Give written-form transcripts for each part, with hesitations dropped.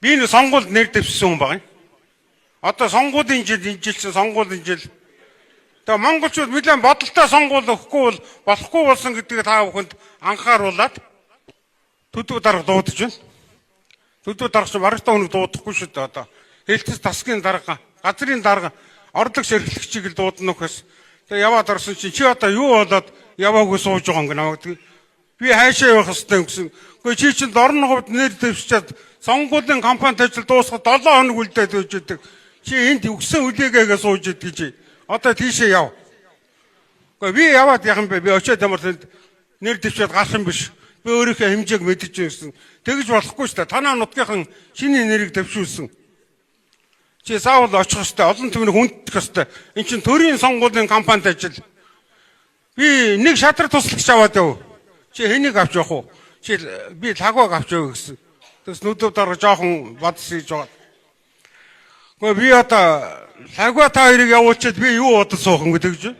Би нэг сонгуульд нэр дэвссэн хүн байна. Одоо сонгуулийн жил энэ жил чинь сонгуулийн жил. Тэгээ монголчууд нэлээд бодолтой сонгуул өгөхгүй бол болохгүй болсон гэдгийг та бүхэнд анхааруулад төдөө дарга дуудаж байна. Төдөө дарга чинь бараг та өнөг дуудахгүй шүү дээ одоо. Хэлтс тасгийн дарга, газрын дарга, орлог шэрхлэгчийг л дуудана гэхээс тэгээ яваад орсон чинь чи одоо юу болоод яваагүй сууж байгаа юм гэнэ. Би хайшаа явах хэвээр гэсэн. Гэхдээ чи чинь дорн говьд нэр дэвшчихэд сонгуулийн кампанит ажил дуусгаад 7 хоног үлдээд байж идэг. Чи энд өгсөн үлээгээгээ сууж идэг чи. Одоо тийшээ яв. Гэхдээ би яваад яхан бэ? Би очиод ямар нэр дэвшээд гарах юм биш. Би өөрийнхөө хэмжээг мэдэж байсан. Тэгж болохгүй шүү дээ. Танаа нутгийнхан шиний нэрийг дэвшүүлсэн. Чи заавал очих ёстой. Олон түмний хүндэх ёстой. Энд чинь төрийн сонгуулийн кампанит ажил. Би нэг шатрал туслагч аваад яв. Чи хэнийг авч явах уу? Чи би лагваг авч явах гэсэн. Тэс нүдүүд дараа жоохон бодсож байгаа. Гэхдээ би одоо лагва та хоёрыг явуулчихэд би юу бодож суух юм гэдэг чинь.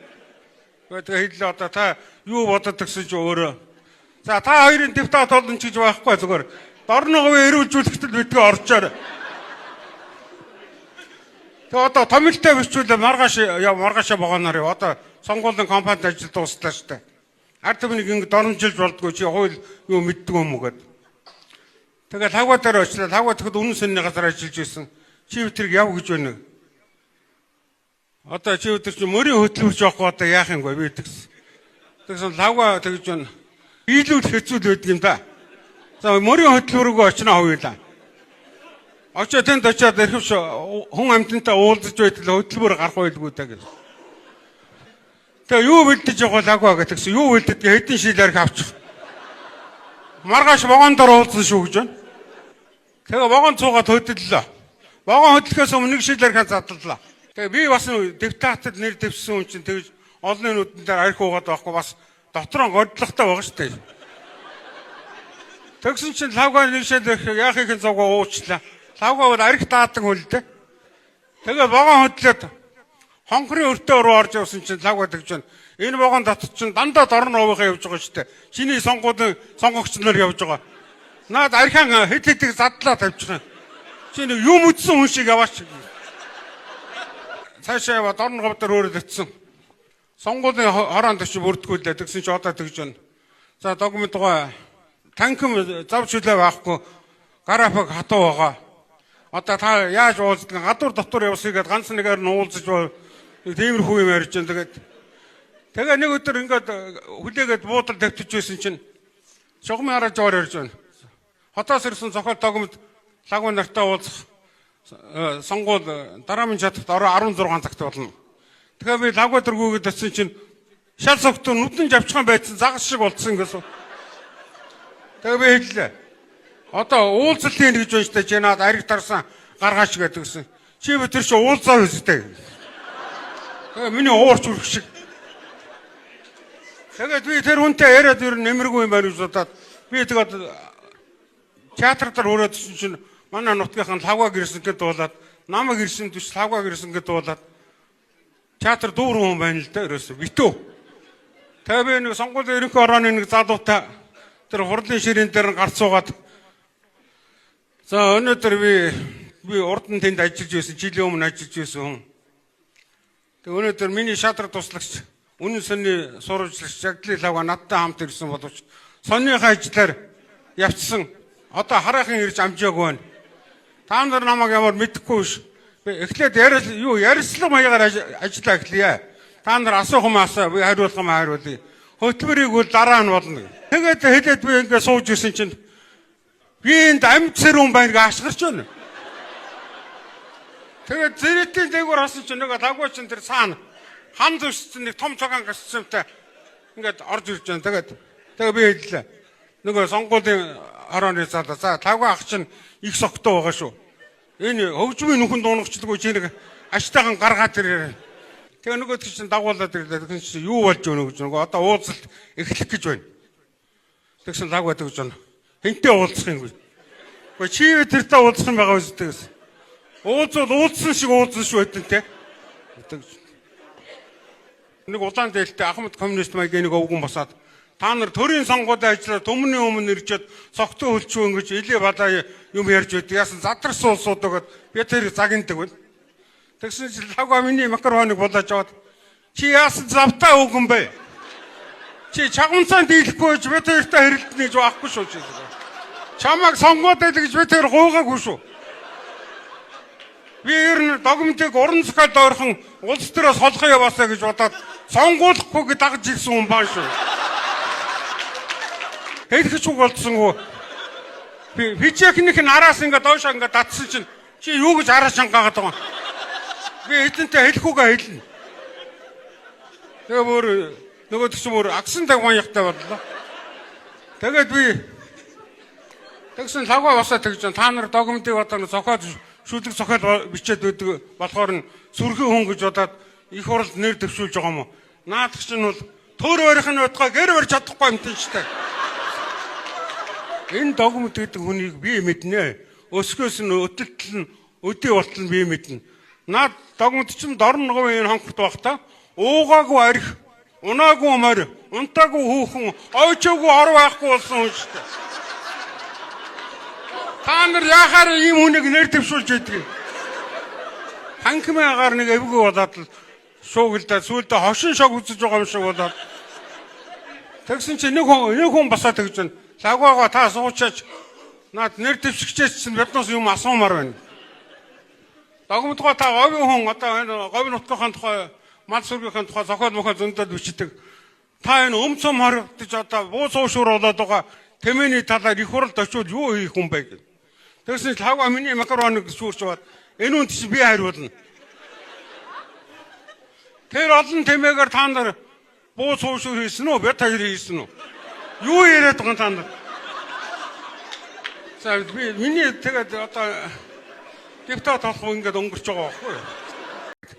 Тэгээ хэлээ одоо та юу бодод гэсэн чи өөрөө. За та хоёрын депутат болон ч гэж байхгүй зүгээр. Дорноговын эрүүлжүүлэхтэй бидгээ орчоор. Тэгээ одоо томилтой бичүүлээ маргааш богоноор яа. Одоо сонгуулийн кампанит ажил дууслаа шүү дээ. Ард түмнийг ингэ дормжилж болдгоо чи хууль юу мэддэг юм уу гэд. Тэгээ лагва дээр очлаа. Лагва тэгэхэд үнэн сэнний газар ажиллаж байсан. Чи өтрийг яв гэж байна. Одоо чи өтер чи мөрийн хөтлөвч явахгүй одоо яах юм бэ би тэгсэн. Тэгсэн лагва тэгж байна. Биелүүл хэцүү байдаг юм да. За мөрийн хөтлөв рүү очно хоёулаа. Очоод тэнд очоод ирэхвч хүн амьтантай уулзаж байтал хөтлөвөр гарах байлгүй даа гэж. Тэгээ юу бэлдэж явах лагва гэтгсэн. Юу бэлдэж хэдэн шилээр авчих. Маргааш вагон дор уулзсан шүү гэж байна. Тэгээ вагон цуугаад хөдлөлөө. Вагон хөдлөхөөс өмнө нэг шилээр задлалаа. Тэгээ би бас депутатад нэр дэвссэн хүн чинь тэгж олонний нүдэн дээр арх уугаад байхгүй бас дотроо годлохтой байгаа шүү дээ. Тэгсэн чинь лавга нэг шилээр яахыг зовгоо уучлаа. Лавга бол арх даадаг хүн л дээ. Тэгээ вагон хөдлөөд хонхрын өртөө рүү орж явсан чинь лагва тэгж байна. Энэ вагон дотор чинь дандаа дорн овынхаа явж байгаа шүү дээ. Чиний сонгуулийн сонгогч нар явж байгаа. Наад архиан хэд хэдийг задлаа тавьчих юм. Чи нэг юм үтсэн хүн шиг яваач. Цаашаа яваа дорн говьдор өөрөлдсөн. Сонгуулийн хороонд очиж бүрдгүүлээ. Тэгсэн чи одоо тэгж байна. За документ гоо танхим зав шүлээ байхгүй. График хатуу байгаа. Одоо та яаж уулздаг гадуур дотор явсыгээд ганц нэгээр нь уулзаж тиймэрхүү юм ярьж байна. Тэгээ нэг өдөр ингээд хүлээгээд буудал тавьчих байсан чинь шугамын хараа жоор ярьж байна. Хотоос ирсэн зохиол документ лагва нартай уулзах сонгуул дараамын чадварт ороо 16 цагт болно. Тэгэхээр би лагва дөргүүгээд очсон чинь шал согтуу нүдэн жавчхан байсан загас шиг болцсон гэсэн. Тэгээ би хэллээ. Одоо уулзалтын гэж байна штэ чи наад ариг тарсан гаргаач гэдгсэн. Чи бид тэр чи уулзаа үстэй. Тэгээ миний уурч үрэх шиг. Тэгээд би тэр хүнтэй яриад ер нь нэмэргүй юм байна гэж бодоод би тэгээд театр дээр өрөөдсөн чинь манай нутгийнхан лавгаг ирсэн гэдээ дуулаад намайг ирсэн түш лавгаг ирсэн гэдээ дуулаад театр дүүрэн хүн байна л да ерөөсө битүү. Тэгээ би нэг сонгуулийн ерөнхий орооны нэг залуутай тэр хурлын ширээн дээр гарцуугаад за өнөөдөр би урд нь тэнд ажиллаж байсан жилийн өмнө ажиллаж байсан хүн. Тэгээ өнөөдөр миний шатрал туслагч үнэн сонны сурвалжлагч Жагдлын лавга надтай хамт ирсэн боловч сонныхаа ажлаар явцсан. Одоо хараахан ирж амжаагүй байна. Та нар намайг ямар мэдэхгүй биш. Эхлээд ярилцлага маягаар ажиллаа эхлэе. Та нар асуух юм асуу, би хариулах юм хариулъя. Хөтөлбөрийг бол дараа нь болно. Тэгээд хэлээд би ингээд сууж ирсэн чинь би энд амьд сэрүүн байна гэж ашгарч байна. Тэгээд зэрэтийн дээгүүр хасан чинь нэг лагва чинь тэр цаана хан зүссэн нэг том цагаан гасцтай ингээд орж ирж байна. Тэгээ би хэллээ. Нөгөө сонгуулийн орооны залуу за лагва ах чинь их согтоо байгаа шүү. Энэ хөгжмийн нүхэн дуунагчдаггүй чи нэг аштайхан гаргаад ирээ. Тэгээ нөгөө чинь дагуулад ирлээ. Тэгсэн чинь юу болж өгнө гэж нөгөө одоо уулзалт эхлэх гэж байна. Тэгсэн лагва тэгж байна. Хинтээ уулзах юм гүй. Гэхдээ чи тэртээ уулзах юм байгаа үстэй гэсэн. Уулзсан шиг уулзсан шүү хэдэн те. Нэг улаан дээлтэй Ахмад коммунист маягийн нэг өвгөн босаад Та нар төрийн сонгуулийн ажиллаар төмний өмнө ирчээд цогтой хөлчөө ингэж илээ балаа юм ярьж байд. Яасан задарсан улсууд өгöd би тэр загиндаг байна. Тэгсэн чинь лавга миний макароныг болоож аваад чи яасан завтаа өгөн бэ? Чи чагунцаан дийлэхгүй гэж би тэртэй хэрэлдэнэ гэж аахгүй шүү чи. Чамайг сонгоод байл гэж би тэр гуйгаагүй шүү. Би ер нь догмтыг уран зохиол доорхон улс төрөөс холхоо яваасаа гэж бодоод сонгуулахгүй дагж ирсэн хүн баа шүү. Хэлэх үг болцсонгүй. Би хичээх нь араас ингээд доошоо ингээд татсан чинь чи юу гэж араас шангаагаад байгаа юм. Би эдэнтэй хэлэхүүгээ хэлнэ. Тэгээ бүр нөгөө төч мөр агсан тагван ягтай боллоо. Тэгээд би тэгсэн лавга басаа тэгж та нар догмтыг одоо зохиод шүлэг зохиол бичээд өгдөг болохоор нь сүрхэн хүн гэж бодоод их хурлд нэр дэвшүүлж байгаа юм уу? Наадах чинь бол төр өрийнх нь удаа гэр барьж чадахгүй юм тийм ч та. Энэ догмт гэдэг хүнийг би мэднэ. Өсгөөс нь өтөлтөл нь өдий болтол нь би мэднэ. Наад догмт чинь дорн говийн хонхорт байх та. Уугаагүй арх, унаагүй морь, унтаагүй хүүхэн, ойчоогүй ор байхгүй болсон хүн шүү дээ. Та нар яхаар ийм хүнийг нэр дэвшүүлж байдаг юм. Ханхмаагаар нэг эвгүй болоод л шуугилдаа сүулдэ хошин шог үзэж байгаа юм шиг болоод. Тэгсэн чинь нэг хүн басаад тэгж байна. Лагваага та суучаач наад нэр дэвшигчээс чинь биднээс юм асуумаар байна. Догмтгоо та говийн хүн одоо энэ говийн нутгийн тухай мал сүргийн тухай зохиол мохоо зөндөл бичдэг. Та энэ өмцөм хоригдож одоо буу суушуур болоод байгаа тэмээний талаар их хурлд очиод юу хийх хүн бэ гэх. Тэгсэн чинь лавга миний макароныг шүүрч бод энэ үнд чи би хариулна. Тэр олон тэмээгээр та нар буу суушуур хийсэн үү? Би та хоёр хийсэн үү? Юу яриад байгаа та нар? За би миний тэгээд одоо депутат болох ингээд өнгөрч байгаа байхгүй юу?